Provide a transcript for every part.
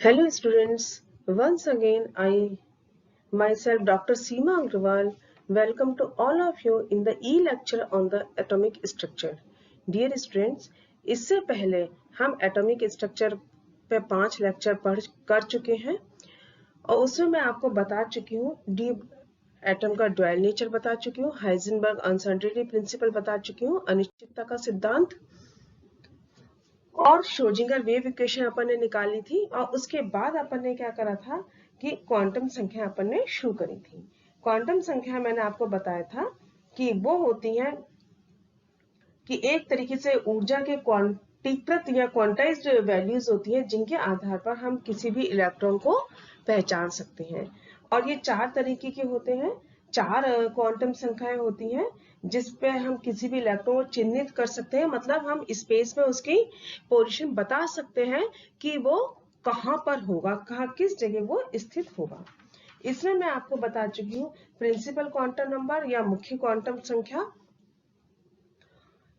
Hello students, once again I myself Dr. Seema Agrawal welcome to all of you in the e-lecture on the atomic structure. Dear students, इससे पहले हम atomic structure पे 5 lecture पढ़ कर चुके हैं और उसमें मैं आपको बता चुकी हूँ डी एटम का ड्वेल नेचर बता चुकी हूँ, हाइजेनबर्ग अनसर्टेनिटी प्रिंसिपल बता चुकी हूँ, अनिश्चितता का सिद्धांत और श्रोडिंगर वेव इक्वेशन अपन ने निकाली थी और उसके बाद अपन ने क्या करा था कि क्वांटम संख्या अपन ने शुरू करी थी। क्वांटम संख्या मैंने आपको बताया था कि वो होती हैं कि एक तरीके से ऊर्जा के क्वांटीकृत या क्वांटाइज्ड वैल्यूज होती हैं जिनके आधार पर हम किसी भी इलेक्ट्रॉन को पहचान सकते हैं। और ये 4 तरीके के होते हैं, 4 क्वांटम संख्याएं होती हैं जिसपे हम किसी भी इलेक्ट्रॉन को चिन्हित कर सकते हैं, मतलब हम स्पेस में उसकी पोजीशन बता सकते हैं कि वो कहाँ पर होगा, कहाँ किस जगह वो स्थित होगा। इसमें मैं आपको बता चुकी हूँ प्रिंसिपल क्वांटम नंबर या मुख्य क्वांटम संख्या,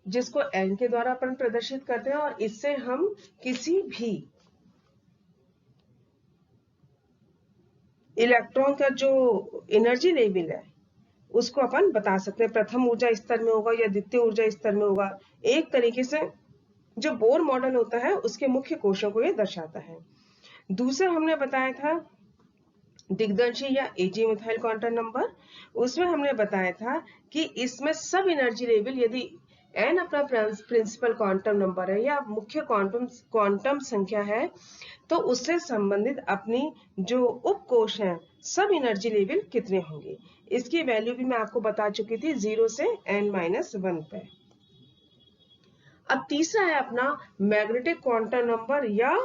जिसको n के द्वारा अपन प्रदर्शित करते हैं और इससे हम किसी भी इलेक्ट्रॉन का जो एनर्जी लेवल है उसको अपन बता सकते हैं, प्रथम ऊर्जा स्तर में होगा या द्वितीय ऊर्जा स्तर में होगा। एक तरीके से जो बोर मॉडल होता है उसके मुख्य कोशों को ये दर्शाता है। दूसरा हमने बताया था दिग्दर्शी या एजी मिथाइल क्वांटम नंबर। उसमें हमने बताया था कि इसमें सब एनर्जी लेवल यदि n अपना प्रिंसिपल क्वांटम नंबर है या मुख्य क्वांटम संख्या है तो उससे संबंधित अपनी जो उपकोश हैं सब एनर्जी लेवल कितने होंगे, इसकी वैल्यू भी मैं आपको बता चुकी थी 0 से n-1 पे। अब तीसरा है अपना मैग्नेटिक क्वांटम नंबर या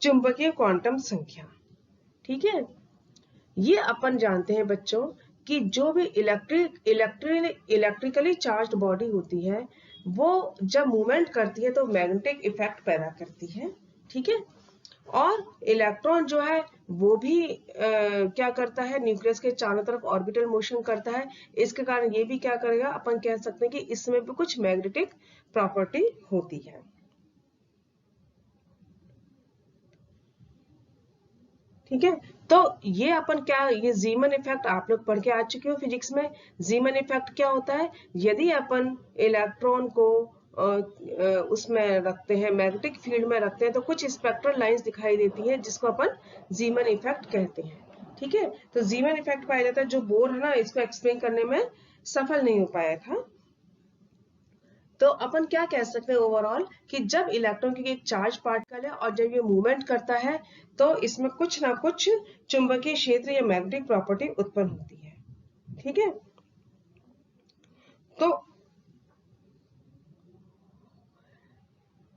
चुंबकीय क्वांटम संख्या। ठीक है, ये अपन जानते हैं बच्चों कि जो भी इलेक्ट्रिकली चार्ज्ड बॉडी होती है वो जब मूवमेंट करती है तो मैग्नेटिक इफेक्ट पैदा करती है। ठीक है, और इलेक्ट्रॉन जो है वो भी क्या करता है, न्यूक्लियस के चारों तरफ ऑर्बिटल मोशन करता है। इसके कारण ये भी क्या करेगा, अपन कह सकते हैं कि इसमें भी कुछ मैग्नेटिक प्रॉपर्टी होती है। ठीक है, तो ये अपन क्या, ये जीमन इफेक्ट आप लोग पढ़ के आ चुके हो फिजिक्स में। जीमन इफेक्ट क्या होता है, यदि अपन इलेक्ट्रॉन को उसमें रखते हैं, मैग्नेटिक फील्ड में रखते हैं तो कुछ स्पेक्ट्रल लाइंस दिखाई देती हैं जिसको अपन जीमन इफेक्ट कहते हैं। ठीक है, तो जीमन इफेक्ट पाया जाता है। जो बोर है ना, इसको एक्सप्लेन करने में सफल नहीं हो पाया था। तो अपन क्या कह सकते हैं ओवरऑल कि जब इलेक्ट्रॉन की एक चार्ज पार्टिकल है और जब ये मूवमेंट करता है तो इसमें कुछ ना कुछ चुंबकीय क्षेत्र या मैग्नेटिक प्रॉपर्टी उत्पन्न होती है। ठीक है, तो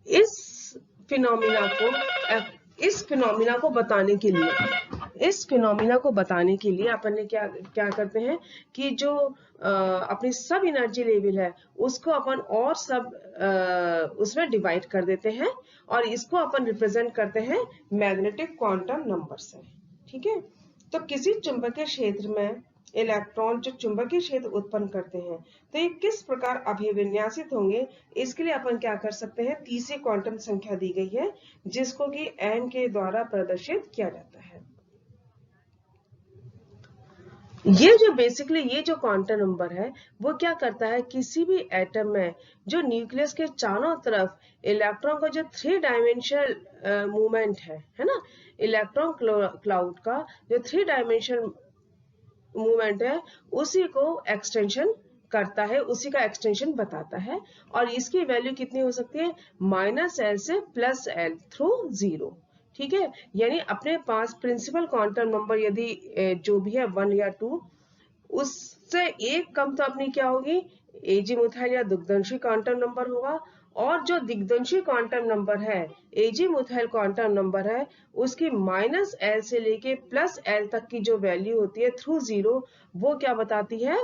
इस फिनोमिना को इस फिनोमिना को बताने के लिए अपन ने क्या क्या करते हैं कि जो अपनी सब एनर्जी लेवल है उसको अपन और सब उसमें डिवाइड कर देते हैं और इसको अपन रिप्रेजेंट करते हैं मैग्नेटिक क्वांटम नंबर से। ठीक है, तो किसी चुंबकीय क्षेत्र में इलेक्ट्रॉन जो चुंबकीय क्षेत्र उत्पन्न करते हैं तो ये किस प्रकार अभिविन्यासित होंगे, इसके लिए अपन क्या कर सकते हैं, तीसरी क्वांटम संख्या दी गई है जिसको कि n के द्वारा प्रदर्शित किया जाता है। ये जो बेसिकली ये जो क्वांटम नंबर है वो क्या करता है, किसी भी एटम में जो न्यूक्लियस के चारों तरफ इलेक्ट्रॉन का जो 3 डायमेंशनल मूवमेंट है ना, इलेक्ट्रॉन क्लाउड का जो 3 डायमेंशनल मूवमेंट है उसी को एक्सटेंशन करता है, उसी का एक्सटेंशन बताता है। और इसकी वैल्यू कितनी हो सकती है, -l से +l थ्रू 0। ठीक है, यानी अपने पास प्रिंसिपल क्वांटम नंबर यदि जो भी है 1 या 2, उससे एक कम तो अपनी क्या होगी, एजीमुथाइल या दुग्धंशी क्वांटम नंबर होगा। और जो दिग्दंशी क्वांटम नंबर है, एजीमुथाइल क्वांटम नंबर है, उसकी -l से लेके +l तक की जो वैल्यू होती है थ्रू 0, वो क्या बताती है,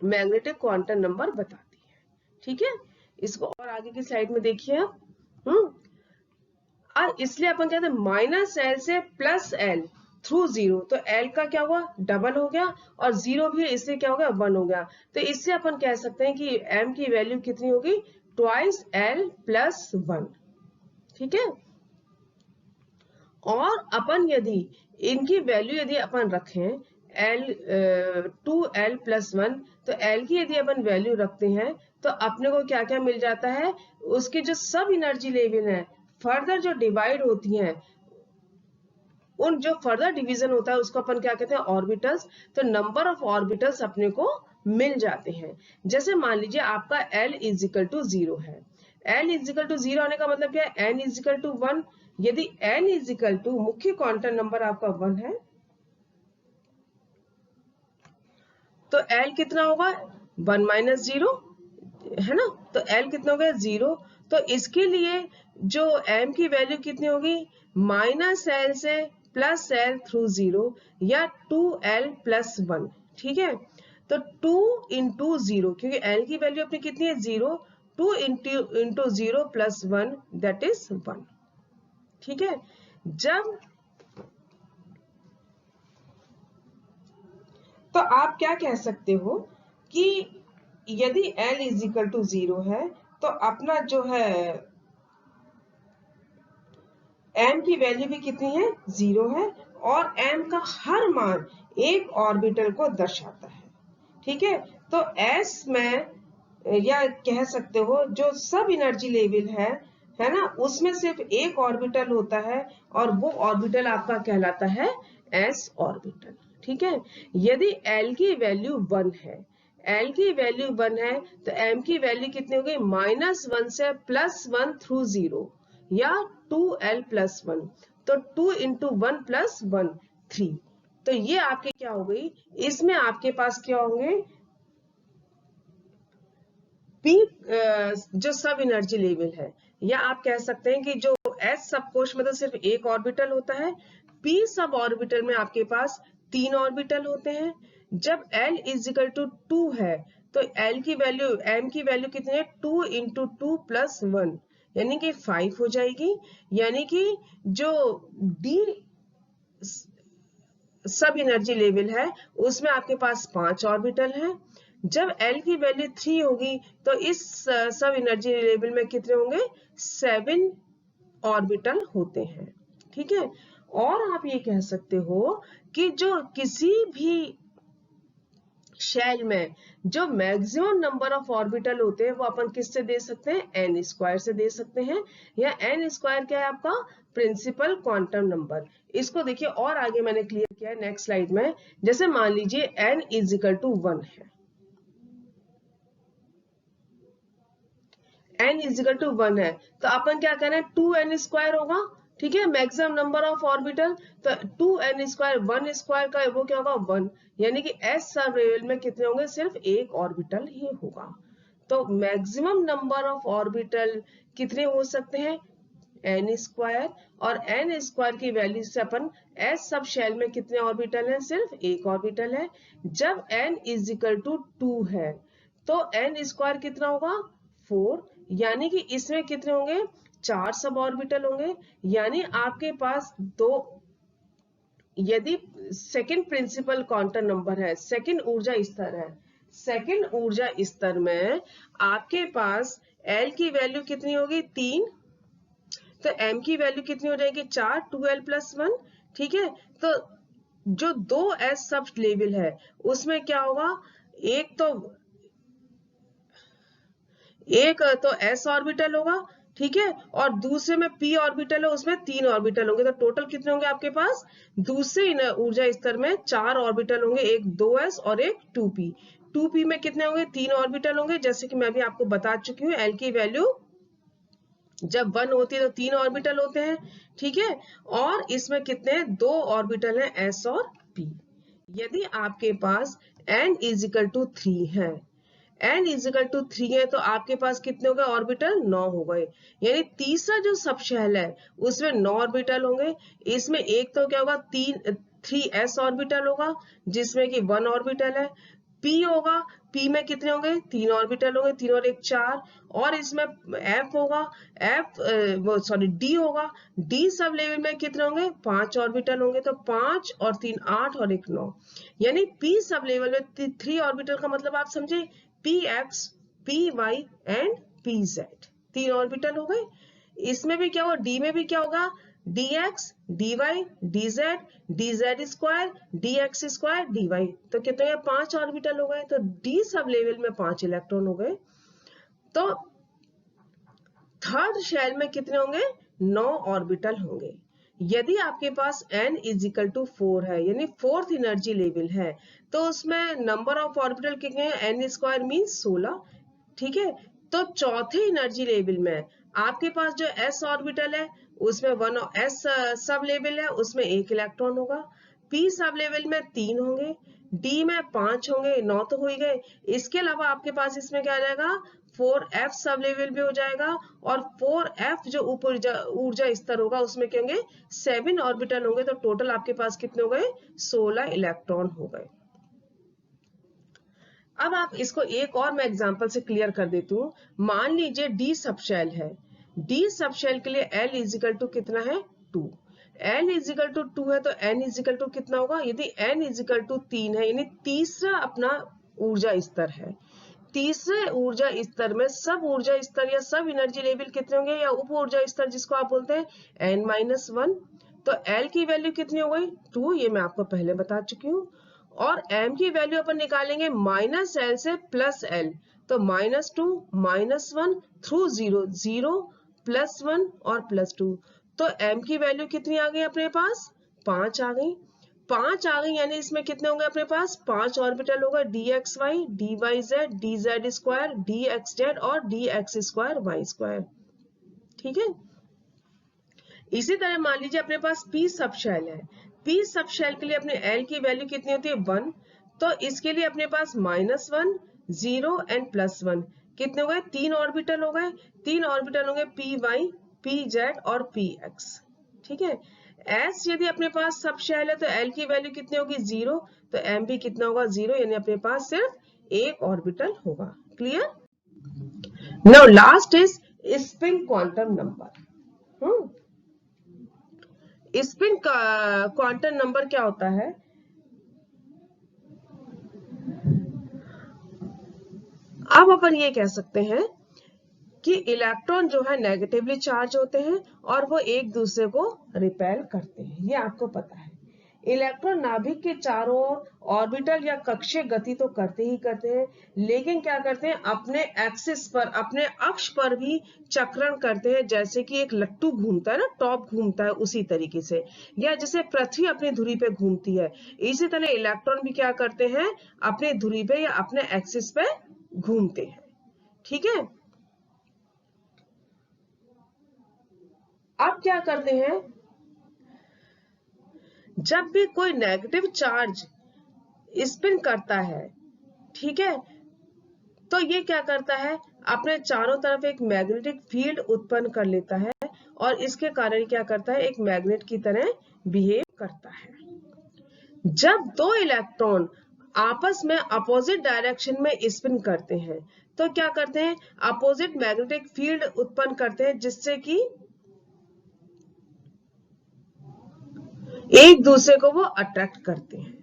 मैग्नेटिक क्वांटम नंबर बताती है। ठीक है, इसको और आगे की स्लाइड में देखिए आप। और इसलिए अपन कहते हैं -l से +l थ्रू 0, तो l का क्या हुआ, डबल हो गया, और 0 भी इससे क्या हो गया, 1 हो गया। तो इससे अपन कह सकते हैं कि m की वैल्यू कितनी होगी, 2l + 1। ठीक है। और अपन यदि इनकी वैल्यू यदि अपन रखें L 2L+1, तो L की यदि अपन वैल्यू रखते हैं तो अपने को क्या क्या मिल जाता है, उसकी जो सब एनर्जी लेवल है फर्दर जो डिवाइड होती हैं, उन जो फर्दर डिवीजन होता है उसको अपन क्या कहते हैं, ऑर्बिटल्स। तो नंबर ऑफ ऑर्बिटल्स अपने को मिल जाते हैं। जैसे मान लीजिए आपका L = 0 है। L = 0 होने का मतलब क्या है, N = 1। यदि N = मुख्य क्वांटम नंबर आपका 1 है तो L कितना होगा, 1 - 0 है ना। तो L कितना हो गया, 0। तो इसके लिए जो M की वैल्यू कितनी होगी, -L से +L थ्रू 0 या 2L+1। ठीक है। तो 2 × 0, क्योंकि L की वैल्यू अपनी कितनी है, 0। 2 × 0 + 1 दैट इज 1। ठीक है। जब तो आप क्या कह सकते हो कि यदि L = 0 है तो अपना जो है M की वैल्यू भी कितनी है, 0 है। और M का हर मान एक ऑर्बिटल को दर्शाता है। ठीक है। तो S में या कह सकते हो जो सब एनर्जी लेवल है ना, उसमें सिर्फ एक ऑर्बिटल होता है और वो ऑर्बिटल आपका कहलाता है S ऑर्बिटल। ठीक है। यदि L की वैल्यू 1 है, L की वैल्यू 1 है तो M की वैल्यू कितनी होगी, -1 से +1 थ्रू 0 या 2L+1। तो 2 × 1 + 1 3। तो ये आपके क्या हो गई, इसमें आपके पास क्या होंगे, पी जो सब एनर्जी लेवल है, या आप कह सकते हैं कि जो एस सब कोश में तो सिर्फ एक ऑर्बिटल होता है, पी सब ऑर्बिटल में आपके पास 3 ऑर्बिटल होते हैं। जब L = 2 है तो L की वैल्यू, M की वैल्यू कितनी है, 2 × 2 + 1 यानी कि 5 हो जाएगी। यानी कि जो D सब एनर्जी लेवल है उसमें आपके पास 5 ऑर्बिटल हैं। जब L की वैल्यू 3 होगी तो इस सब एनर्जी लेवल में कितने होंगे, 7 ऑर्बिटल होते हैं। ठीक है। और आप ये कह सकते हो कि जो किसी भी शेल में जो मैक्सिमम नंबर ऑफ ऑर्बिटल होते हैं वो अपन किससे दे सकते हैं, n² से दे सकते हैं। या n² क्या है आपका, प्रिंसिपल क्वांटम नंबर। इसको देखिए और आगे मैंने क्लियर किया है नेक्स्ट स्लाइड में। जैसे मान लीजिए n = 1 है, n = 1 है तो अपन क्या करें, 2n² होगा। ठीक है। मैक्सिमम नंबर ऑफ ऑर्बिटल, तो 2n², 1² का वो क्या होगा, 1। यानी कि s सब लेवल में कितने होंगे, सिर्फ एक ऑर्बिटल ही होगा। तो मैक्सिमम नंबर ऑफ ऑर्बिटल कितने हो सकते हैं, n²। और n² की वैल्यू से अपन s सब शेल में कितने ऑर्बिटल हैं, सिर्फ एक ऑर्बिटल है। जब n = 2 है तो n² कितना होगा, 4। यानी कि इसमें कितने होंगे, 4 सब ऑर्बिटल होंगे। यानी आपके पास दो, यदि सेकंड प्रिंसिपल क्वांटम नंबर है, सेकंड ऊर्जा स्तर है, सेकंड ऊर्जा स्तर में आपके पास L की वैल्यू कितनी होगी, 3। तो M की वैल्यू कितनी हो जाएगी, 4, 2L+1। ठीक है। तो जो 2s सब लेवल है उसमें क्या होगा, एक तो s ऑर्बिटल होगा। ठीक है। और दूसरे में p ऑर्बिटल है, उसमें 3 ऑर्बिटल होंगे। तो टोटल कितने होंगे आपके पास, दूसरे ऊर्जा स्तर में 4 ऑर्बिटल होंगे, एक 2s और एक 2p। 2p में कितने होंगे, 3 ऑर्बिटल होंगे। जैसे कि मैं भी आपको बता चुकी हूँ, L की वैल्यू जब 1 होती है तो 3 ऑर्बिटल होते हैं। ठीक है। और इसमें कितने, 2 ऑर्बिटल हैं, s और p। यदि आपके पास n = 3 है, n = 3 है तो आपके पास कितने हो गए ऑर्बिटल, 9 हो गए। यानी तीसरा जो सब शेल है उसमें 9 ऑर्बिटल होंगे। इसमें एक तो क्या होगा, 3s ऑर्बिटल होगा जिसमें कि 1 ऑर्बिटल है। p होगा, p में कितने होंगे, 3 ऑर्बिटल होंगे, 3 और 1 4। और इसमें f होगा, d होगा, d सब लेवल में कितने होंगे, 5 ऑर्बिटल होंगे। तो 5 और 3 8 और 1 9। यानी p सब लेवल में 3 ऑर्बिटल का मतलब आप समझे, px, py and pz 3 orbital हो गए। इसमें भी क्या होगा, डी में भी क्या होगा, dx dy dz dz square dx square dy। तो कितने हैं, 5 ऑर्बिटल हो गए। तो डी सब लेवल में 5 इलेक्ट्रॉन हो गए। तो थर्ड शेल में कितने होंगे, 9 ऑर्बिटल होंगे। यदि आपके पास n इज इक्वल टू 4 है, यानी फोर्थ एनर्जी लेवल है, तो उसमें नंबर ऑफ ऑर्बिटल कितने हैं, n स्क्वायर मीन्स 16। ठीक है, तो चौथे एनर्जी लेवल में आपके पास जो s ऑर्बिटल है उसमें वन s सब लेवल है, उसमें 1 इलेक्ट्रॉन होगा। p सब लेवल में 3 होंगे, d में 5 होंगे, 9 तो हो ही गए। इसके अलावा आपके पास इसमें क्या आ जाएगा, 4f सब लेवल भी हो जाएगा, और 4f जो ऊपर ऊर्जा स्तर होगा उसमें क्या होंगे, 7 ऑर्बिटल होंगे। तो टोटल आपके पास कितने हो गए, 16 इलेक्ट्रॉन हो गए। अब आप इसको एक और मैं एग्जांपल से क्लियर कर देती हूँ। मान लीजिए डी सबशेल है, डी सबशेल के लिए L इजिकल टू कितना है, 2। L इजिकल टू 2 है तो N इजिकल टू कितना होगा, यदि N इजिकल टू 3 है, यानी तीसरा अपना ऊर्जा स्तर है। तीसरे ऊर्जा स्तर में सब ऊर्जा स्तर या सब एनर्जी लेवल कितने होंगे, या उप ऊर्जा स्तर जिसको आप बोलते हैं n-1। तो L की वैल्यू कितनी हो गई, 2, ये मैं आपको पहले बता चुकी हूँ। और m की वैल्यू अपन निकालेंगे -L से +L। तो -2 -1 थ्रू 0 0 +1 और +2। तो m की वैल्यू कितनी आ गई अपने पास, 5 आ गई। 5 आ गई, यानी इसमें कितने होंगे अपने पास, 5 ऑर्बिटल होगा, dxy dyz dz square dxz और dx स्क्वायर y स्क्वायर। ठीक है, इसी तरह मान लीजिए अपने पास p सब शेल है। p सब शेल के लिए अपने l की वैल्यू कितनी होती है, 1। तो इसके लिए अपने पास -1 0 एंड +1 कितने हो गए, 3 ऑर्बिटल हो गए। 3 ऑर्बिटल होंगे py pz और px। ठीक है, s यदि अपने पास सब शेल है तो l की वैल्यू कितनी होगी, 0। तो m भी कितना होगा, 0, यानी अपने पास सिर्फ एक ऑर्बिटल होगा। Clear. Now last is spin quantum number. Spin का क्वांटम नंबर क्या होता है, अब अपन ये कह सकते हैं कि इलेक्ट्रॉन जो है नेगेटिवली चार्ज होते हैं और वो एक दूसरे को रिपेल करते हैं, ये आपको पता है। इलेक्ट्रॉन नाभिक के चारों ओर ऑर्बिटल या कक्षीय गति तो करते ही करते हैं, लेकिन क्या करते हैं, अपने एक्सिस पर, अपने अक्ष पर भी चक्रण करते हैं। जैसे कि एक लट्टू घूमता है ना, टॉप घूमता है, उसी तरीके से, या जैसे पृथ्वी अपनी धुरी पे घूमती है, इसी तरह इलेक्ट्रॉन भी क्या करते हैं, अपने धुरी पे या अपने एक्सिस पे घूमते हैं। ठीक है, अब क्या करते हैं, जब भी कोई नेगेटिव चार्ज स्पिन करता है, ठीक है, तो ये क्या करता है, अपने चारों तरफ एक मैग्नेटिक फील्ड उत्पन्न कर लेता है, और इसके कारण क्या करता है, एक मैग्नेट की तरह बिहेव करता है। जब दो इलेक्ट्रॉन आपस में अपोजिट डायरेक्शन में स्पिन करते हैं, तो क्या करते हैं, अपोजिट मैग्नेटिक फील्ड उत्पन्न करते हैं, जिससे कि एक दूसरे को वो अट्रैक्ट करते हैं।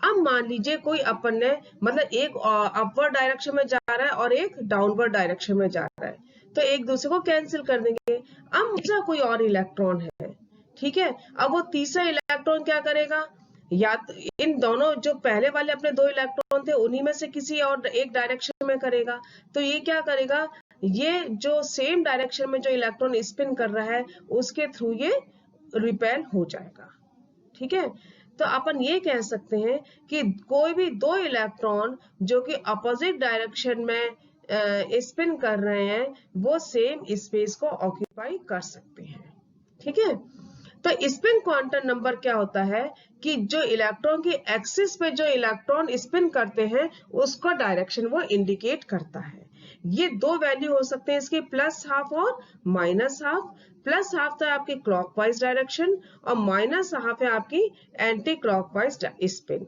अब मान लीजिए कोई अपन ने, मतलब एक अपवर्ड डायरेक्शन में जा रहा है और एक डाउनवर्ड डायरेक्शन में जा रहा है, तो एक दूसरे को कैंसिल कर देंगे। अब तीसरा कोई और इलेक्ट्रॉन है, ठीक है, अब वो तीसरा इलेक्ट्रॉन क्या करेगा, या इन दोनों जो पहले वाले अपने दो इलेक्ट्रॉन थे उन्हीं में से किसी और एक डायरेक्शन में करेगा। तो ये क्या करेगा, ये जो सेम डायरेक्शन में जो इलेक्ट्रॉन स्पिन कर रहा है उसके थ्रू ये रिपेल हो जाएगा। ठीक है, तो अपन ये कह सकते हैं कि कोई भी दो इलेक्ट्रॉन जो कि अपोजिट डायरेक्शन में स्पिन कर रहे हैं, वो सेम स्पेस को ऑक्यूपाई कर सकते हैं। ठीक है, तो स्पिन क्वांटम नंबर क्या होता है कि जो इलेक्ट्रॉन की एक्सिस पे जो इलेक्ट्रॉन स्पिन करते हैं उसका डायरेक्शन वो इंडिकेट करता है। ये दो वैल्यू हो सकते हैं इसके, +12 और -12। +12 तो है आपकी क्लॉकवाइज डायरेक्शन और -12 है आपकी एंटी क्लॉकवाइज स्पिन।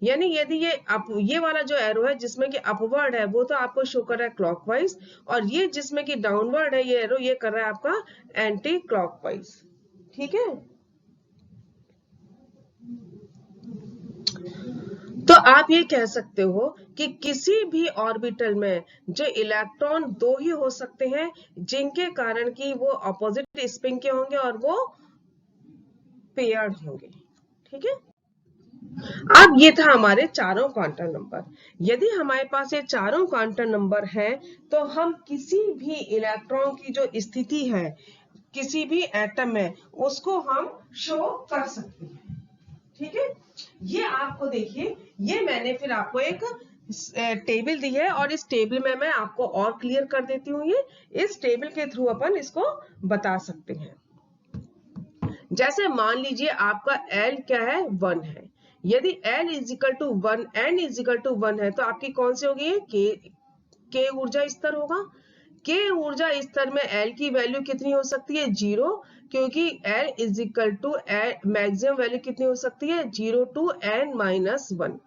यानी यदि ये वाला जो एरो है जिसमें कि अपवर्ड है वो तो आपको शो कर रहा है क्लॉकवाइज, और ये जिसमें कि डाउनवर्ड है ये एरो, ये कर रहा है आपका एंटी क्लॉकवाइज। ठीक है, तो आप ये कह सकते हो कि किसी भी ऑर्बिटल में जो इलेक्ट्रॉन दो ही हो सकते हैं, जिनके कारण कि वो ऑपोजिट स्पिन के होंगे और वो पेयर्ड होंगे। ठीक है, अब ये था हमारे चारों क्वांटम नंबर। यदि हमारे पास ये चारों क्वांटम नंबर हैं, तो हम किसी भी इलेक्ट्रॉन की जो स्थिति है किसी भी एटम में, उसको हम शो कर सकते हैं। ठीक है, ये आपको देखिए, ये मैंने फिर आपको एक टेबल दी है और इस टेबल में मैं आपको और क्लियर कर देती हूँ। ये इस टेबल के थ्रू अपन इसको बता सकते हैं। जैसे मान लीजिए आपका L क्या है, 1 है। यदि L is equal to 1, N is equal to 1 है, तो आपकी कौन सी होगी, K ऊर्जा स्तर होगा। K ऊर्जा स्तर में L की वैल्यू कितनी हो सकती है, 0, क्योंकि L is equal to maximum value कितनी हो सकती है, 0 टू N-1।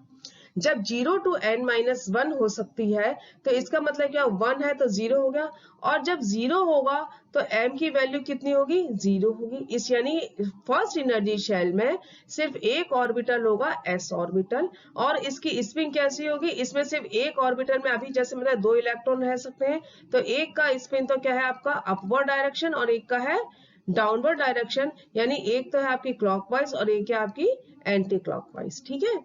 जब 0 टू N-1 हो सकती है, तो इसका मतलब क्या, 1 है तो 0 हो गया, और जब 0 होगा तो m की वैल्यू कितनी होगी, 0 होगी। इस यानी फर्स्ट एनर्जी शेल में सिर्फ एक ऑर्बिटल होगा, s ऑर्बिटल, और इसकी स्पिन कैसी होगी, इसमें सिर्फ एक ऑर्बिटल में अभी जैसे मतलब 2 इलेक्ट्रॉन रह सकते हैं, तो एक का स्पिन तो क्या है आपका अपवर्ड डायरेक्शन और एक का है डाउनवर्ड डायरेक्शन, यानी एक तो है आपकी क्लॉकवाइज और एक है आपकी एंटी क्लॉकवाइज। ठीक है,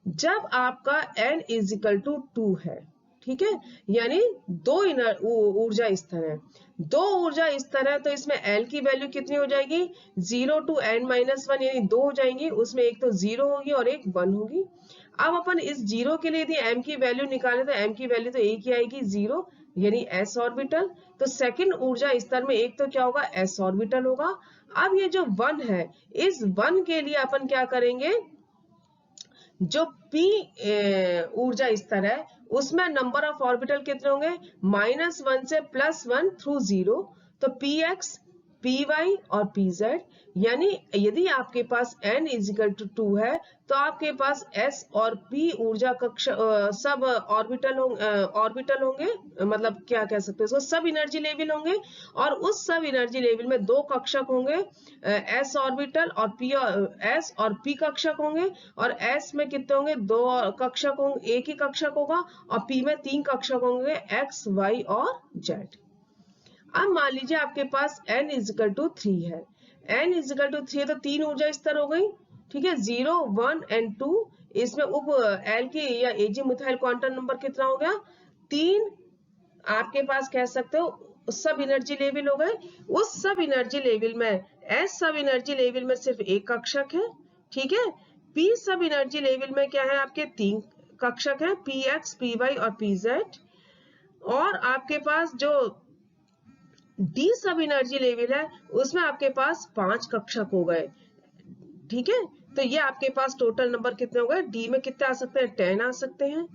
जब आपका n इजिकल टू 2 है, ठीक है, यानी दो ऊर्जा स्तर है, दो ऊर्जा स्तर है, तो इसमें L की वैल्यू कितनी हो जाएगी, 0 टू N-1, यानी दो हो जाएंगी, उसमें एक तो 0 होगी और एक 1 होगी। अब अपन इस 0 के लिए यदि m की वैल्यू निकाले तो m की वैल्यू तो एक ही आएगी, 0, यानी s ऑर्बिटल। तो सेकंड ऊर्जा स्तर में एक तो क्या होगा, s ऑर्बिटल होगा। अब ये जो 1 है, इस 1 के लिए अपन क्या करेंगे, जो p ऊर्जा स्तर है उसमें नंबर ऑफ ऑर्बिटल कितने होंगे, -1 से +1 थ्रू 0, तो px, py और pz, यानी यदि आपके पास n इजिकल टू 2 है, तो आपके पास s और p ऊर्जा कक्ष सब ऑर्बिटल होंगे, मतलब क्या कह सकते हैं इसको, सब एनर्जी लेवल होंगे, और उस सब एनर्जी लेवल में दो कक्षक होंगे, s ऑर्बिटल और p, s और p कक्षक होंगे, और s में कितने होंगे, दो कक्षक होंगे, एक ही कक्षक होगा, और p में 3 कक्षक होंगे, x, y और z। अब मान लीजिए आपके पास n इजिकल टू 3 है, n इजिकल टू 3 है, तो 3 ऊर्जा स्तर हो गई। ठीक है, 0, 1 एंड 2, इसमें उप L की या Ag मिथाइल क्वांटम नंबर कितना हो गया, 3। आपके पास कह सकते हो सब एनर्जी लेवल हो गए। उस सब एनर्जी लेवल में S सब एनर्जी लेवल में सिर्फ एक कक्षक है। ठीक है, P सब एनर्जी लेवल में क्या है, आपके 3 कक्षक है, px, py और pz, और आपके पास जो D सब एनर्जी लेवल है उसमें आपके पास 5 कक्षक हो गए। ठीक है, तो ये आपके पास टोटल नंबर कितने हो गए, डी में कितने आ सकते हैं, 10 आ सकते हैं।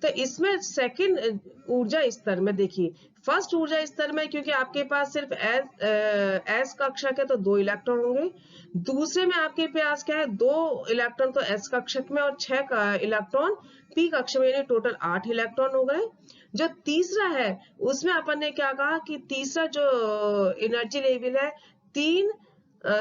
तो इसमें सेकंड ऊर्जा स्तर में देखिए, फर्स्ट ऊर्जा स्तर में क्योंकि आपके पास सिर्फ एस कक्षक है तो 2 इलेक्ट्रॉन होंगे। दूसरे में आपके पास क्या है, 2 इलेक्ट्रॉन तो एस कक्षक में और 6 इलेक्ट्रॉन पी कक्षक में, यानी टोटल 8 इलेक्ट्रॉन हो गए। जो तीसरा है उसमें अपन ने क्या कहा कि तीसरा जो एनर्जी लेवल है, 3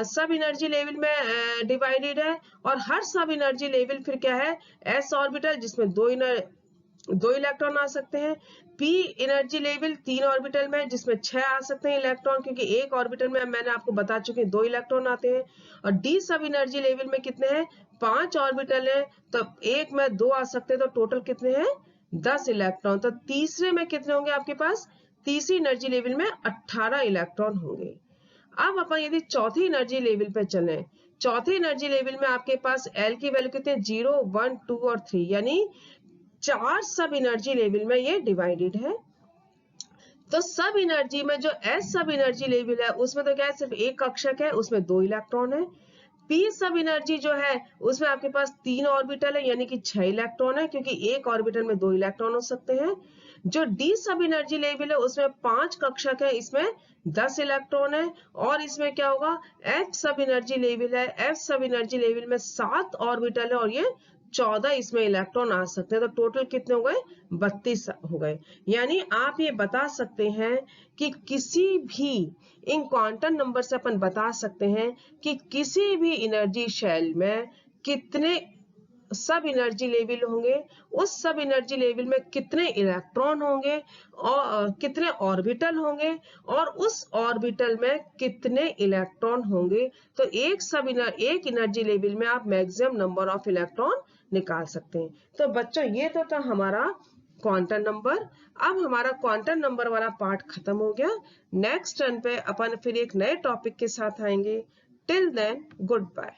सब एनर्जी लेवल में डिवाइडेड है, और हर सब एनर्जी लेवल फिर क्या है, s ऑर्बिटल, जिसमें दो इलेक्ट्रॉन आ सकते हैं। p एनर्जी लेवल 3 ऑर्बिटल में, जिसमें 6 आ सकते हैं इलेक्ट्रॉन, क्योंकि एक ऑर्बिटल में मैंने आपको बता चुकी 2 इलेक्ट्रॉन आते हैं। और d सब एनर्जी लेवल में कितने हैं, 5 ऑर्बिटल है, तो एक में 2 आ सकते हैं, तो टोटल कितने हैं, 10 इलेक्ट्रॉन। तो तीसरे में कितने होंगे आपके पास, तीसरी एनर्जी लेवल में 18 इलेक्ट्रॉन होंगे। अब अपन यदि चौथी एनर्जी लेवल पे चले, चौथी एनर्जी लेवल में आपके पास L की वैल्यू कितने, 0, 1, 2 और 3, यानी 4 सब एनर्जी लेवल में ये डिवाइडेड है। तो सब एनर्जी में जो S सब एनर्जी लेवल है उसमें तो क्या है, सिर्फ एक कक्षक है, उसमें 2 इलेक्ट्रॉन है। P सब एनर्जी जो है उसमें आपके पास 3 ऑर्बिटल है, यानी कि 6 इलेक्ट्रॉन है, क्योंकि एक ऑर्बिटल में 2 इलेक्ट्रॉन हो सकते हैं। जो D सब एनर्जी लेवल है उसमें 5 कक्षक है, इसमें 10 इलेक्ट्रॉन है, और इसमें क्या होगा, F सब एनर्जी लेवल है, F सब एनर्जी लेवल में 7 ऑर्बिटल है, और ये 14 इसमें इलेक्ट्रॉन आ सकते हैं। तो टोटल कितने हो गए, 32 हो गए। यानी आप ये बता सकते हैं कि किसी भी इन क्वांटम नंबर से अपन बता सकते हैं कि किसी भी एनर्जी शेल में कितने सब एनर्जी लेवल होंगे, उस सब एनर्जी लेवल में कितने इलेक्ट्रॉन होंगे और कितने ऑर्बिटल होंगे और उस ऑर्बिटल में कितने इलेक्ट्रॉन होंगे। तो एक एनर्जी लेवल में आप मैक्सिमम नंबर ऑफ इलेक्ट्रॉन निकाल सकते हैं। तो बच्चों ये तो था हमारा क्वांटम नंबर। अब हमारा क्वांटम नंबर वाला पार्ट खत्म हो गया। नेक्स्ट टर्न पे अपन फिर एक नए टॉपिक के साथ आएंगे। Till then good bye.